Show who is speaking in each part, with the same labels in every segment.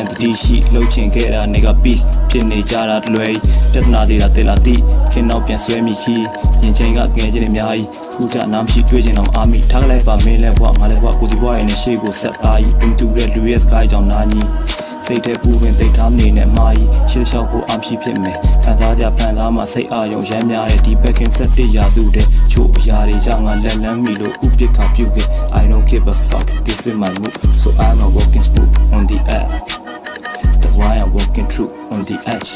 Speaker 1: န်တတိရှိလှုပ်ချင်ခဲ့တာနေက peace ဖြစ်နေကြတာလွယ်ပြဿနာတွေလာတက်လာတိခင်တော့ပြန်ဆွဲမိရှိရင်ချင်းကငယ်ချင်းတွေအများကြီးခုကနားမရှိတွေ့ချင်တော့အားမိထားလိုက်ပါမင်းလဲဘွားငါလဲဘွားကိုဒီဘွားရဲ့နဲ့ရှေ့ကိုဆက်သားကြီးတူတဲ့လူရဲ့စကားကြောင့်နာညီစိတ်ထဲပူပင်တိတ်ထားနေနဲ့မာကြီးရှေ့လျှောက်ဖို့အားရှိဖြစ်မယ်ခံစားကြဖန်သားမှာစိတ်အာရုံရမ်းများတဲ့ဒီ back in set ရာစုတဲ့ချို့အရာတွေကြောင့်ငါလက်လန်းမီလို့ဥပက္ခပြုတ်ခဲ့ I don't give a fuck this is my move so I'm a walking smooth on the edge that's why I'm walking through on the edge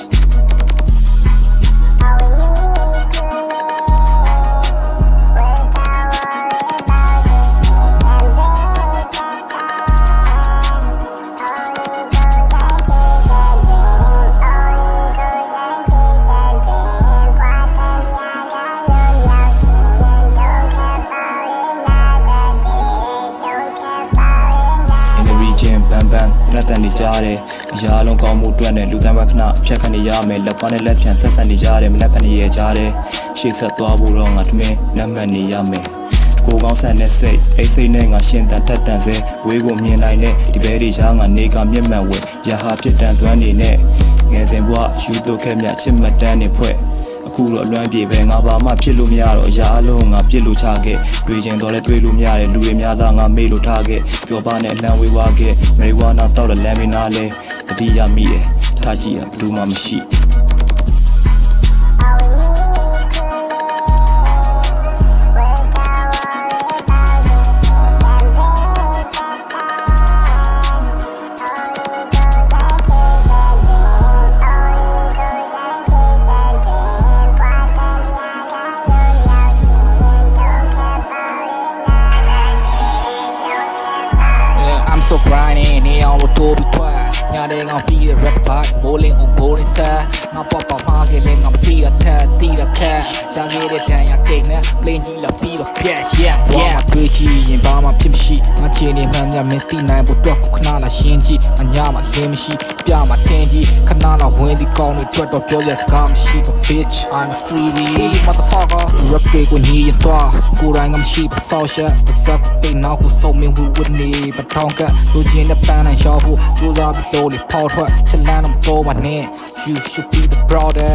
Speaker 1: လက်တန်နေကြတယ်အရာလုံးကောင်းမှုအတွက်နဲ့လူသားမခဏဖြတ်ခဏရမယ်လက်ပါနဲ့လက်ဖြန်ဆက်ဆက်နေကြတယ်မလက်ဖက်နေရကြတယ်ရှေ့ဆက်သွားဖို့တော့ငါတမင်းလက်မှတ်နေရမယ်ကိုကောင်းဆန်တဲ့စိတ်အိတ်စိတ်နဲ့ငါရှင်းတန်ထက်တန်စေဝေးကိုမြင်နိုင်တဲ့ဒီဘဲတွေရှားငါနေကမျက်မှန်ဝဲရဟာဖြစ်တန်စွမ်းနေနဲ့ငယ်စဉ်ဘဝယူတော့ခဲ့မြချစ်မှတ်တမ်းနေဖွဲ့အခုတော့အလွမ်းပြေပဲငါဘာမှဖြစ်လို့မရတော့အရာအလုံးငါပြစ်လို့ချခဲ့တွေ့ချင်တော့လဲတွေ့လို့မရတယ်လူတွေများသားငါမေ့လို့ထားခဲ့ပျော်ပါနဲ့အလံဝေးဝါခဲ့မေရီဝါနာတောက်တဲ့လမ်းမနာလဲတတိယမိတယ်ထားကြည့်ရဘယ်သူမှမရှိ
Speaker 2: So grinding, they all would do be quiet. Now they gon' be the red part, bowling on golden side. My papa market, they gon' be a tat, the cat. Just get it down, ya take that, plain G la be the cash, yeah, yeah. My G and buy my pimp shit. My chinny man, ya me tea nine, but drop canala shinji. And ya my same shit, ya my tenji. Canala when they call me, drop up your scam shit, bitch. I'm a freebie, motherfucker. Rap big when he and twa. Kurang am sheep, so shit. But suck, they now who so me who would need, but tonka. လူချင်းတဲ့ပန်းနဲ့ရှော့ဖို့ကြိုးစားပြီးလို့လေပေါထွက်ချက်လန်းတော့ပေါ်ပါနဲ့ You should be the brother